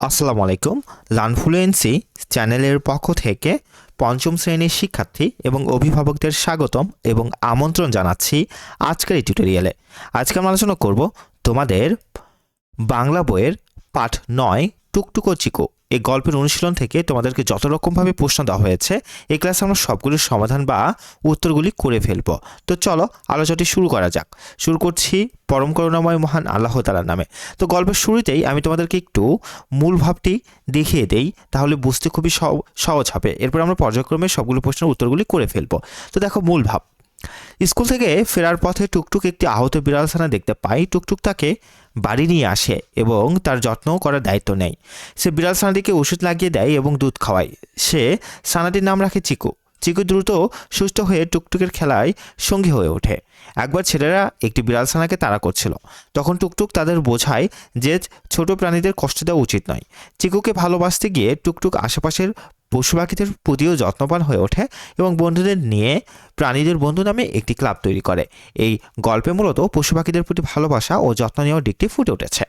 আসসালামু আলাইকুম। লার্নফ্লুয়েন্সি চ্যানেলের পক্ষ থেকে পঞ্চম শ্রেণীর শিক্ষার্থী এবং অভিভাবকদের স্বাগতম এবং আমন্ত্রণ জানাচ্ছি আজকের এই টিউটোরিয়ালে। আজকে আমরা আলোচনা করব তোমাদের বাংলা বইয়ের পাঠ ৯ টুকটুকো চিকু এই গল্পের অনুশীলন থেকে তোমাদেরকে যত রকমভাবে প্রশ্ন দেওয়া হয়েছে এই ক্লাসে আমরা সবগুলির সমাধান বা উত্তরগুলি করে ফেলব। তো চলো আলোচনাটি শুরু করা যাক। শুরু করছি পরম করুণাময় মহান আল্লাহ তাআলার নামে। তো গল্পের শুরুতেই আমি তোমাদেরকে একটু মূল ভাবটি দেখিয়ে দেই, তাহলে বুঝতে খুবই সহজ হবে। এরপর আমরা পর্যায়ক্রমে সবগুলো প্রশ্নের উত্তরগুলি করে ফেলব। তো দেখো মূল ভাব। স্কুল থেকে ফেরার পথে টুকটুক একটি আহত বিড়াল ছানা দেখতে পাই। টুকটুক তাকে বাড়ি নিয়ে আসে এবং তার যত্নও করার দায়িত্ব নেয়। সে বিড়াল ছানাটিকে ওষুধ লাগিয়ে দেয় এবং দুধ খাওয়ায়। সে ছানাটির নাম রাখে চিকু। চিকু দ্রুত সুস্থ হয়ে টুকটুকের খেলায় সঙ্গী হয়ে ওঠে। একবার ছেলেরা একটি বিড়াল ছানাকে তাড়া করছিল। তখন টুকটুক তাদের বোঝায় যে ছোট প্রাণীদের কষ্ট দেওয়া উচিত নয়। চিকুকে ভালোবাসতে গিয়ে টুকটুক আশেপাশের পশু পাখিদের প্রতিও যত্নবান হয়ে ওঠে এবং বন্ধুদের নিয়ে প্রাণীদের বন্ধু নামে একটি ক্লাব তৈরি করে। এই গল্পে মূলত পশু পাখিদের প্রতি ভালোবাসা ও যত্ন নেওয়ার দিকটি ফুটে উঠেছে।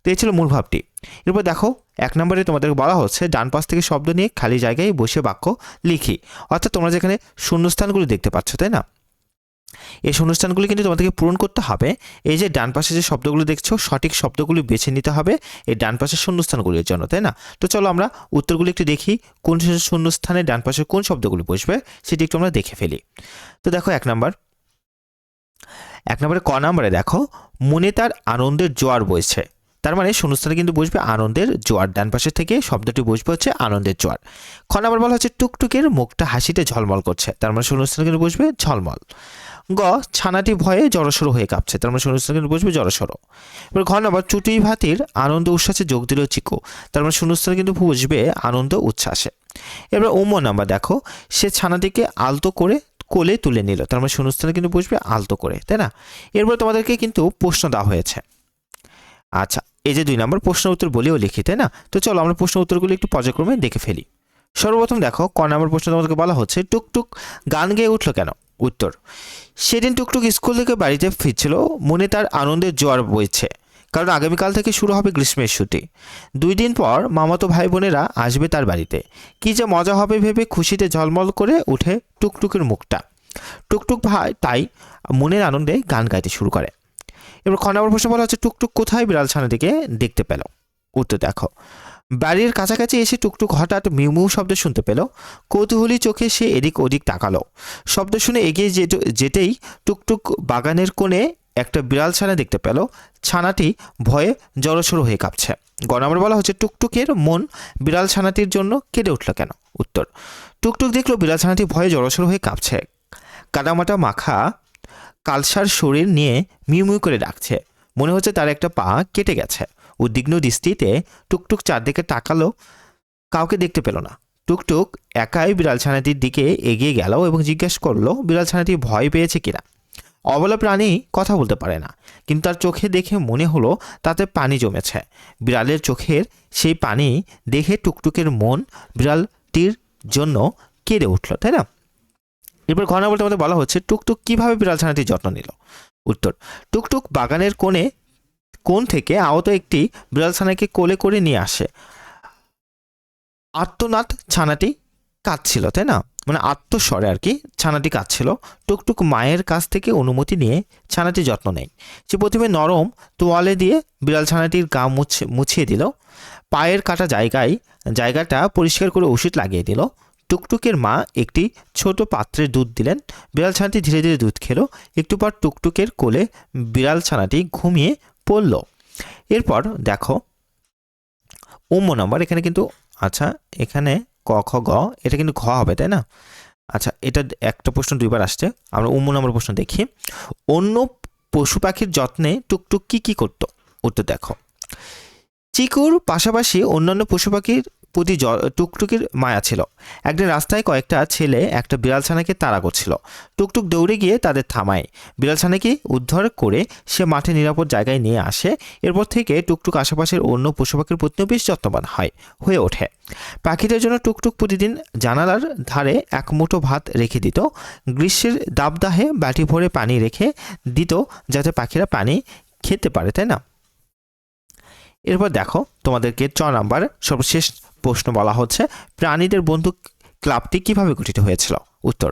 তো এই ছিল মূল ভাবটি। এরপর দেখো ১ নম্বরে তোমাদেরকে বলা হচ্ছে ডান পাশ থেকে শব্দ নিয়ে খালি জায়গায় বসে বাক্য লিখি। অর্থাৎ তোমরা যেখানে শূন্যস্থানগুলি দেখতে পাচ্ছ, তাই না? এই শূন্যস্থানগুলি কিন্তু তোমাদেরকে পূরণ করতে হবে। এই যে ডান পাশে যে শব্দগুলো দেখছো সঠিক শব্দগুলি বেছে নিতে হবে এই ডান পাশের শূন্যস্থানগুলির জন্য, তাই না? তো চলো আমরা উত্তরগুলি একটু দেখি, কোন শূন্যস্থানে ডান পাশে কোন শব্দগুলি বসবে সেটি একটু আমরা দেখে ফেলি। তো দেখো ১ নম্বরে ক নম্বরে দেখো মনে তার আনন্দের জোয়ার বইছে। তার মানে শূন্যস্থানে কিন্তু বসবে আনন্দের জোয়ার, ডান পাশে থেকে শব্দটি বসবে হচ্ছে আনন্দের জোয়ার। খ নম্বর বলা হচ্ছে টুকটুকের মুখটা হাসিতে ঝলমল করছে। তার মানে শূন্যস্থানে কিন্তু বসবে ঝলমল। গ ছানাটি ভয়ে জড়সড় হয়ে কাঁপছে। তার মানে শূন্যস্থানে কিন্তু বসবে জড়সড়। এবার ঘ নম্বর চুটি ভাতির আনন্দ উচ্ছ্বাসে যোগ দিল চিকু। তার মানে শূন্যস্থানে কিন্তু বসবে আনন্দ উচ্ছ্বাসে। এবার ম নাম্বার দেখো সে ছানাটিকে আলতো করে কোলে তুলে নিল। তার মানে শূন্যস্থানে কিন্তু বসবে আলতো করে, তাই না? এরপর তোমাদেরকে কিন্তু প্রশ্ন দেওয়া হয়েছে। আচ্ছা, এই যে ২ নম্বর প্রশ্ন উত্তর বলেও লিখি, তাই না? তো চলো আমরা প্রশ্ন উত্তরগুলো একটু পর্যায়ক্রমে দেখে ফেলি। সর্বপ্রথম দেখো ক নম্বর প্রশ্ন তোমাদেরকে বলা হচ্ছে টুকটুক গান গেয়ে উঠলো কেন? উত্তর, সেদিন টুকটুক স্কুল থেকে বাড়িতে ফিরছিল, মনে তার আনন্দের জোয়ার বইছে, কারণ আগামীকাল থেকে শুরু হবে গ্রীষ্মের ছুটি। ২ দিন পর মামাতো ভাই বোনেরা আসবে তার বাড়িতে। কি যে মজা হবে ভেবে খুশিতে ঝলমল করে উঠে টুকটুকের মুখটা। টুকটুক ভাই তাই মনের আনন্দে গান গাইতে শুরু করে। এবার খ নম্বর প্রশ্ন বলা হচ্ছে টুকটুক কোথায় বিড়াল ছানাটিকে দেখতে পেল? উত্তর দেখো, বাড়ির কাছাকাছি এসে টুকটুক হঠাৎ মিউ মিউ শব্দ শুনতে পেল। কৌতূহলী চোখে সে এদিক ওদিক তাকালো। শব্দ শুনে এগিয়ে যেতেই টুকটুক বাগানের কোণে একটা বিড়াল ছানা দেখতে পেল। ছানাটি ভয়ে জড়সড় হয়ে কাঁপছে। গ নম্বর বলা হচ্ছে টুকটুকের মন বিড়াল ছানাটির জন্য কেঁদে উঠল কেন? উত্তর, টুকটুক দেখলো বিড়াল ছানাটি ভয়ে জড়সড় হয়ে কাঁপছে। কাদামাটা মাখা কালসার শরীর নিয়ে মিউ মিউ করে ডাকছে। মনে হচ্ছে তার একটা পা কেটে গেছে। উদ্বিগ্ন দৃষ্টিতে টুকটুক চারদিকে তাকালো, কাউকে দেখতে পেল না। টুকটুক একাই বিড়াল ছানাটির দিকে এগিয়ে গেল এবং জিজ্ঞেস করলো বিড়াল ছানাটি ভয় পেয়েছে কিনা। অবলা প্রাণী কথা বলতে পারে না, কিন্তু তার চোখে দেখে মনে হলো তাতে পানি জমেছে। বিড়ালের চোখের সেই পানি দেখে টুকটুকের মন বিড়ালটির জন্য কেঁদে উঠল, তাই না? এরপর ঘটনা বলতে আমাদের বলা হচ্ছে টুকটুক কিভাবে বিড়াল ছানাটির যত্ন নিল? উত্তর, টুকটুক বাগানের কোণ থেকে আহত একটি বিড়াল ছানাকে কোলে করে নিয়ে আসে। আর্তনাদ ছানাটি কাঁদছিল, তাই না? মানে আত্মস্বরে আর কি ছানাটি কাঁদছিল। টুকটুক মায়ের কাছ থেকে অনুমতি নিয়ে ছানাটির যত্ন নেয়। সে প্রথমে নরম তোয়ালে দিয়ে বিড়াল ছানাটির গা মুছিয়ে দিল। পায়ের কাটা জায়গাটা পরিষ্কার করে ওষুধ লাগিয়ে দিল। টুকটুকের মা একটি ছোট পাত্রে দুধ দিলেন। বিড়াল ছানাটি ধীরে ধীরে দুধ খেলো। একটু পর টুকটুকের কোলে বিড়াল ছানাটি ঘুমিয়ে পড়ল। এরপর দেখো নম্বর এখানে কিন্তু, আচ্ছা এখানে ক খ গ এটা কিন্তু ঘ হবে, তাই না? আচ্ছা, এটা একটা প্রশ্ন ২ বার আসছে। আমরা নম্বর প্রশ্ন দেখি। অন্য পশু পাখির যত্নে টুকটুক কি করত? উত্তর দেখো, চিকুর পাশাপাশি অন্যান্য পশু পাখির প্রতি টুকটুকির মায়া ছিল। একদিন রাস্তায় কয়েকটা ছেলে একটা বিড়াল ছানাকে তাড়া করছিল। টুকটুক দৌড়ে গিয়ে তাদের থামায়। বিড়াল ছানাকে উদ্ধার করে সে মাঠে নিরাপদ জায়গায় নিয়ে আসে। এরপর থেকে টুকটুক আশেপাশের অন্য পশু পাখির প্রতিও বেশ যত্নবান হয়ে ওঠে। পাখিদের জন্য টুকটুক প্রতিদিন জানালার ধারে এক মুঠো ভাত রেখে দিত। গ্রীষ্মের দাবদাহে বাটি ভরে পানি রেখে দিত যাতে পাখিরা পানি খেতে পারে, তাই না? এরপর দেখো তোমাদেরকে 6 নাম্বার সর্বশেষ প্রশ্ন বলা হচ্ছে, প্রাণীদের বন্ধু ক্লাবটি কিভাবে গঠিত হয়েছিল? উত্তর,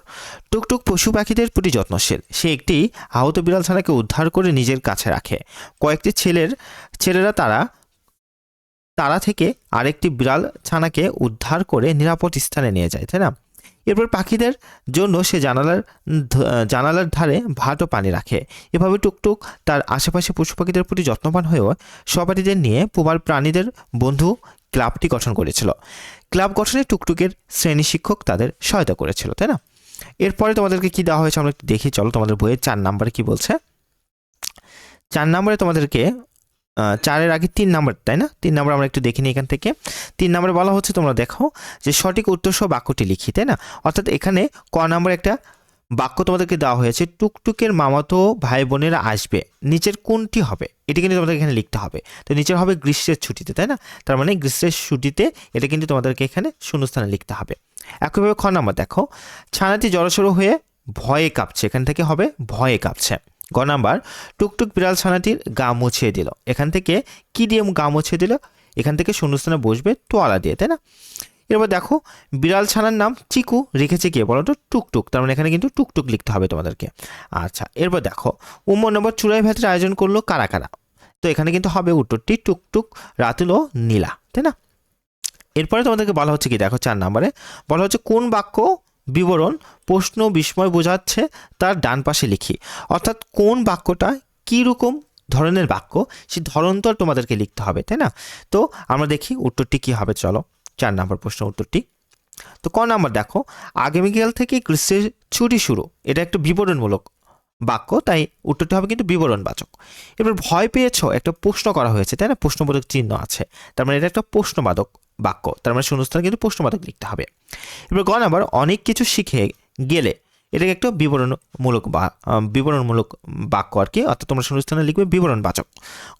টুকটুক পশু পাখিদের প্রতি যত্নশীল। সে একটি আহত বিড়াল ছানাকে উদ্ধার করে নিজের কাছে রাখে। কয়েকটি ছেলেরা তারা থেকে আরেকটি বিড়াল ছানাকে উদ্ধার করে নিরাপদ স্থানে নিয়ে যায়, তাই না? এরপর পাখিদের জন্য সে জানালার ধারে ভাত ও পানি রাখে। এভাবে টুকটুক তার আশেপাশে পশু পাখিদের প্রতি যত্নবান হয়েও সহপাঠীদের নিয়ে পুবাল প্রাণীদের বন্ধু ক্লাবটি গঠন করেছিল। ক্লাব গঠনে টুকটুকের শ্রেণী শিক্ষক তাদের সহায়তা করেছিল, তাই না? এরপরে তোমাদেরকে কি দেওয়া হয়েছে আমরা একটু দেখি, চলো। তোমাদের বইয়ের 4 নাম্বারে কি বলছে? 4 নাম্বারে তোমাদেরকে 4-এর আগে 3 নাম্বার, তাই না? 3 নাম্বার আমরা একটু দেখিনি এখান থেকে। 3 নাম্বারে বলা হচ্ছে, তোমরা দেখো যে সঠিক উত্তর সহ বাক্যটি লিখি, তাই না? অর্থাৎ এখানে ক নাম্বার একটা বাক্য তোমাদেরকে দেওয়া হয়েছে, টুকটুকের মামাতো ভাই বোনেরা আসবে, নিচের কোনটি হবে? এটি কিন্তু তোমাদের এখানে লিখতে হবে। তো নিচের হবে গ্রীষ্মের ছুটিতে, তাই না? তার মানে গ্রীষ্মের ছুটিতে, এটা কিন্তু তোমাদেরকে এখানে শূন্যস্থানে লিখতে হবে। একইভাবে খ নাম্বার দেখো, ছানাটি জড়সড় হয়ে ভয়ে কাঁপছে, এখান থেকে হবে ভয়ে কাঁপছে। গ নাম্বার, টুকটুক বিড়াল ছানাটির গা মুছিয়ে দিল, এখান থেকে কি দিয়ে গা মুছিয়ে দিল? এখান থেকে শূন্যস্থানে বসবে তোয়ালা দিয়ে, তাই না? এরপর দেখো, বিড়াল ছানার নাম চিকু রেখেছে কে বলো তো? টুকটুক। তার মানে এখানে কিন্তু টুকটুক লিখতে হবে তোমাদেরকে। আচ্ছা, এরপর দেখো, নম্বর চুড়াই ভাতের আয়োজন করলো কারা কারা? তো এখানে কিন্তু হবে উত্তরটি টুকটুক, রাতুল ও নীলা, তাই না? এরপরে তোমাদেরকে বলা হচ্ছে কি দেখো, 4 নম্বরে বলা হচ্ছে কোন বাক্য বিবরণ প্রশ্ন বিস্ময় বোঝাচ্ছে তার ডান পাশে লিখি। অর্থাৎ কোন বাক্যটা কীরকম ধরনের বাক্য, সেই ধরনটা তোমাদেরকে লিখতে হবে, তাই না? তো আমরা দেখি উত্তরটি কি হবে, চলো। 4 নম্বর প্রশ্ন উত্তরটি। তো ক নাম্বার দেখো, আগামীকাল থেকে গ্রীষ্মের ছুটি শুরু, এটা একটা বিবরণমূলক বাক্য, তাই উত্তরটি হবে কিন্তু বিবরণবাচক। এবার ভয় পেয়েছো, একটা প্রশ্ন করা হয়েছে, তাই না? প্রশ্নবোধক চিহ্ন আছে, তার মানে এটা একটা প্রশ্নবাদক বাক্য, তার মানে শূন্যস্থানে কিন্তু প্রশ্নবাদক লিখতে হবে। এবার গ নাম্বার, অনেক কিছু শিখে গেলে, এটাকে একটা বিবরণমূলক বাক্য আর কি, অর্থাৎ তোমরা শূন্যস্থানে লিখবে বিবরণবাচক।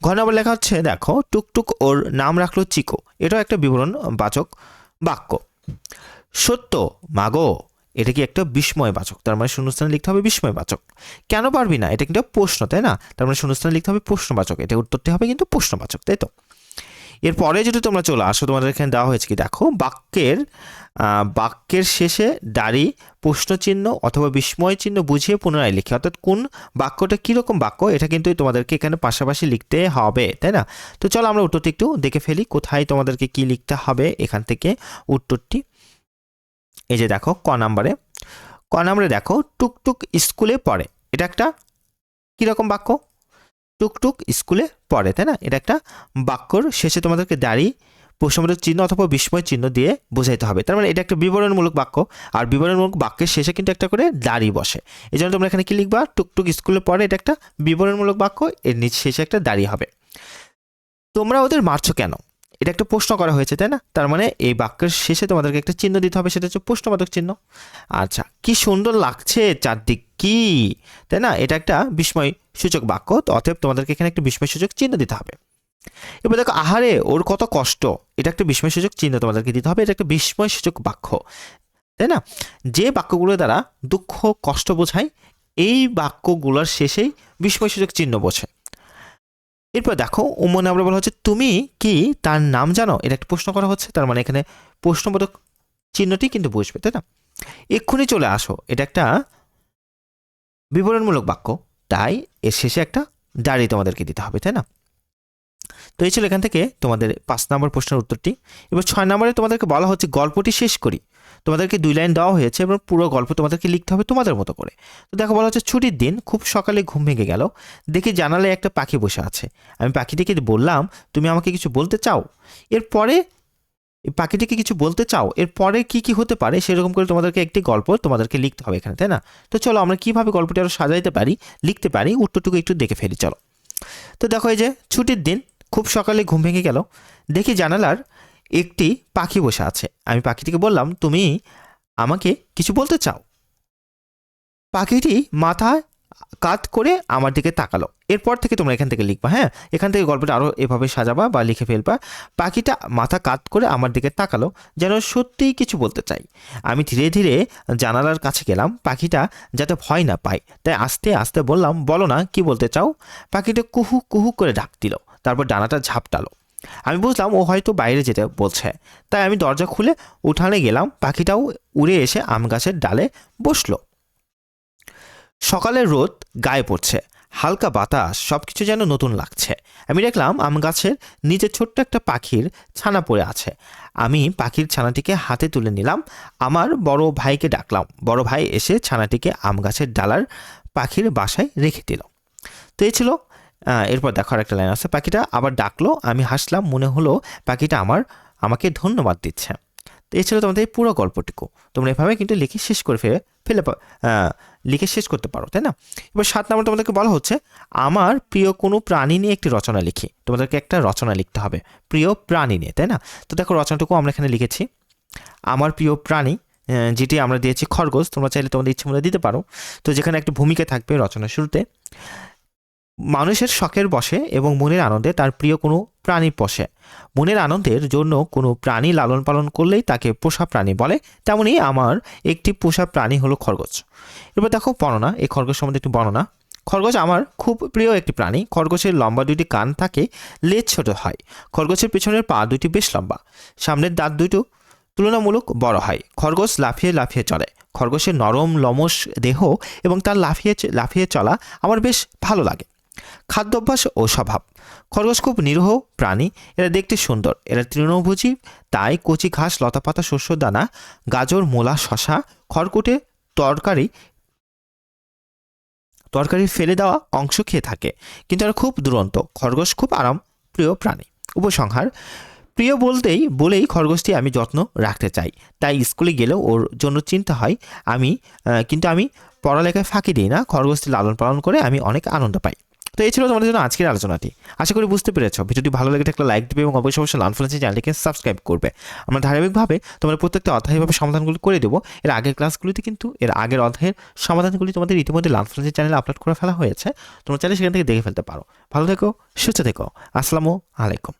ঘ নাম্বার লেখা হচ্ছে দেখো, টুকটুক ওর নাম রাখলো চিকো, এটাও একটা বিবরণবাচক বাক্য। সত্য মাগো, এটা কি একটা বিস্ময়বাচক, তার মানে শূন্যস্থানে লিখতে হবে বিস্ময়বাচক। কেন পারবি না, এটা কিন্তু প্রশ্ন, তাই না? তার মানে শূন্যস্থানে লিখতে হবে প্রশ্নবাচক, এটা উত্তরটি হবে কিন্তু প্রশ্নবাচক, তাই তো? এরপরে যদি তোমরা চলে আসো, তোমাদের এখানে দেওয়া হয়েছে কি দেখো, বাক্যের শেষে দাড়ি প্রশ্নচিহ্ন অথবা বিস্ময় চিহ্ন বুঝিয়ে পুনরায় লিখি। অর্থাৎ কোন বাক্যটা কীরকম বাক্য, এটা কিন্তু তোমাদেরকে এখানে পাশাপাশি লিখতে হবে, তাই না? তো চলো আমরা উত্তরটি একটু দেখে ফেলি, কোথায় তোমাদেরকে কি লিখতে হবে এখান থেকে উত্তরটি। এই যে দেখো, ক নাম্বারে দেখো, টুকটুক স্কুলে পড়ে, এটা একটা কীরকম বাক্য? টুকটুক স্কুলে পড়ে, তাই না? এটা একটা বাক্যর শেষে তোমাদেরকে দাড়ি প্রশ্নবোধক চিহ্ন অথবা বিস্ময় চিহ্ন দিয়ে বোঝাইতে হবে, তার মানে এটা একটা বিবরণমূলক বাক্য, আর বিবরণমূলক বাক্যের শেষে কিন্তু একটা করে দাড়ি বসে। এই জন্য তোমরা এখানে কি লিখবা? টুকটুক স্কুলে পড়ে, এটা একটা বিবরণমূলক বাক্য, এর নিচে শেষে একটা দাড়ি হবে। তোমরা ওদের মারছো কেন, এটা একটা প্রশ্ন করা হয়েছে, তাই না? তার মানে এই বাক্যের শেষে তোমাদেরকে একটা চিহ্ন দিতে হবে, সেটা হচ্ছে প্রশ্নবোধক চিহ্ন। আচ্ছা, কি সুন্দর লাগছে চারদিক, কি, তাই না? এটা একটা বিস্ময় সূচক বাক্য, তো অতএব তোমাদেরকে এখানে একটা বিস্ময় সূচক চিহ্ন দিতে হবে। এবার দেখো, আহারে ওর কত কষ্ট, এটা একটা বিস্ময় সূচক চিহ্ন তোমাদেরকে দিতে হবে, এটা একটা বিস্ময় সূচক বাক্য, তাই না? যে বাক্যগুলো দ্বারা দুঃখ কষ্ট বোঝায়, এই বাক্যগুলোর শেষেই বিস্ময় সূচক চিহ্ন বোঝে। এরপর দেখো, আমরা বলা হচ্ছে তুমি কি তার নাম জানো, এটা একটা প্রশ্ন করা হচ্ছে, তার মানে এখানে প্রশ্নবোধক চিহ্নটি কিন্তু বুঝবে, তাই না? এক্ষুনি চলে আসো, এটা একটা বিবরণমূলক বাক্য, তাই এর শেষে একটা দাড়ি তোমাদেরকে দিতে হবে, তাই না? তো এই ছিল এখান থেকে তোমাদের 5 নম্বর প্রশ্নের উত্তরটি। এবার 6 নম্বরে তোমাদেরকে বলা হচ্ছে গল্পটি শেষ করি, তোমাদেরকে 2 লাইন দেওয়া হয়েছে এবং পুরো গল্প তোমাদেরকে লিখতে হবে তোমাদের মতো করে। তো দেখো, বলা হচ্ছে ছুটির দিন খুব সকালে ঘুম ভেঙে গেল, দেখি জানালায় একটা পাখি বসে আছে। আমি পাখিটিকে বললাম, তুমি আমাকে কিছু বলতে চাও? এরপরে পাখিটিকে কিছু বলতে চাও, এরপরে কি কি হতে পারে সেরকম করে তোমাদেরকে একটি গল্প তোমাদেরকে লিখতে হবে এখানে, তাই না? তো চলো আমরা কিভাবে গল্পটি আরো সাজাইতে পারি, লিখতে পারি, উত্তরটুকু একটু দেখে ফেলি, চলো। তো দেখো, এই যে ছুটির দিন খুব সকালে ঘুম ভেঙে গেল, দেখি জানালার একটি পাখি বসে আছে। আমি পাখিটিকে বললাম, তুমি আমাকে কিছু বলতে চাও? পাখিটি মাথায় কাত করে আমার দিকে তাকালো। এরপর থেকে তোমরা এখান থেকে লিখবা, হ্যাঁ, এখান থেকে গল্পটা আরও এভাবে সাজাবা বা লিখে ফেলবা। পাখিটা মাথা কাত করে আমার দিকে তাকালো, যেন সত্যিই কিছু বলতে চাই। আমি ধীরে ধীরে জানালার কাছে গেলাম, পাখিটা যাতে ভয় না পায় তাই আস্তে আস্তে বললাম, বলো না কি বলতে চাও? পাখিটা কুহু কুহু করে ডাক দিল, তারপর ডানাটা ঝাপটালো। আমি বুঝলাম ও হয়তো বাইরে যেতে বলছে, তাই আমি দরজা খুলে উঠানে গেলাম। পাখিটাও উড়ে এসে আম গাছের ডালে বসলো। সকালের রোদ গায়ে পড়ছে, হালকা বাতাস, সবকিছু যেন নতুন লাগছে। আমি দেখলাম আম গাছের নিচে ছোট্ট একটা পাখির ছানা পড়ে আছে। আমি পাখির ছানাটিকে হাতে তুলে নিলাম। আমার বড় ভাইকে ডাকলাম। বড় ভাই এসে ছানাটিকে আম গাছের ডালার পাখির বাসায় রেখে দিল। তো এই ছিল। এরপর দেখো আর একটা লাইন আছে, পাখিটা আবার ডাকলো। আমি হাসলাম, মনে হলো পাখিটা আমাকে ধন্যবাদ দিচ্ছে। তো এই ছিল তোমাদের এই পুরো গল্পটুকু। তোমরা এভাবে কিন্তু লিখে শেষ করে লিখে শেষ করতে পারো, তাই না? এবার 7 নম্বর তোমাদেরকে বলা হচ্ছে আমার প্রিয় কোনো প্রাণী নিয়ে একটি রচনা লিখি। তোমাদেরকে একটা রচনা লিখতে হবে প্রিয় প্রাণী নিয়ে, তাই না? তো দেখো রচনাটুকু আমরা এখানে লিখেছি। আমার প্রিয় প্রাণী, যেটি আমরা দিয়েছি খরগোশ। তোমরা চাইলে তোমাদের ইচ্ছে মতো দিতে পারো। তো যেখানে একটা ভূমিকা থাকবে রচনার শুরুতে, মানুষের শখের বশে এবং মনের আনন্দে তার প্রিয় কোনো প্রাণী পোষে। মনের আনন্দের জন্য কোনো প্রাণী লালন পালন করলেই তাকে পোষা প্রাণী বলে। তেমনি আমার একটি পোষা প্রাণী হলো খরগোশ। এবার দেখো বর্ণনা, এই খরগোশ সম্বন্ধে একটু বর্ণনা। খরগোশ আমার খুব প্রিয় একটি প্রাণী। খরগোশের লম্বা 2টি কান থাকে, লেজ ছোট হয়। খরগোশের পেছনের পা 2টি বেশ লম্বা, সামনের দাঁত 2টো তুলনামূলক বড় হয়। খরগোশ লাফিয়ে লাফিয়ে চলে। খরগোশের নরম লোমশ দেহ এবং তার লাফিয়ে লাফিয়ে চলা আমার বেশ ভালো লাগে। খাদ্যাভ্যাস ও স্বভাব, খরগোশ খুব নিরীহ প্রাণী। এরা দেখতে সুন্দর, এরা তৃণভোজী, তাই কচি ঘাস, লতাপাতা, শস্য দানা, গাজর, মূলা, শশা, খড়কুটে তরকারি ফেলে দেওয়া অংশ খেয়ে থাকে। কিন্তু এরা খুব দুরন্ত। খরগোশ খুব প্রিয় প্রাণী। উপসংহার, প্রিয় বলেই খরগোশটি আমি যত্ন রাখতে চাই। তাই স্কুলে গেলেও ওর জন্য চিন্তা হয়। কিন্তু আমি পড়ালেখায় ফাঁকি দিই না। খরগোশটি লালন পালন করে আমি অনেক আনন্দ পাই। তো এই ছিল তোমাদের জন্য আজকের আলোচনাটি। আশা করি বুঝতে পেরেছ। ভিডিওটি ভালো লেগে থাকলে লাইক দেবে এবং অবশ্যই লার্নফ্লুয়েন্সি চ্যানেলটিকে সাবস্ক্রাইব করবে। আমরা ধারাবাহিকভাবে তোমাদের প্রত্যেকটা অধ্যায়ভাবে সমাধানগুলো করে দেবো। এর আগের ক্লাসগুলিতে কিন্তু এর আগের অধ্যায়ের সমাধানগুলি তোমাদের ইতিমধ্যে লার্নফ্লুয়েন্সি চ্যানেলে আপলোড করে ফেলা হয়েছে। তোমরা চাইলে সেখান থেকে দেখে ফেলতে পারো। ভালো থেকো, সুস্থ থেকো। আসসালামু আলাইকুম।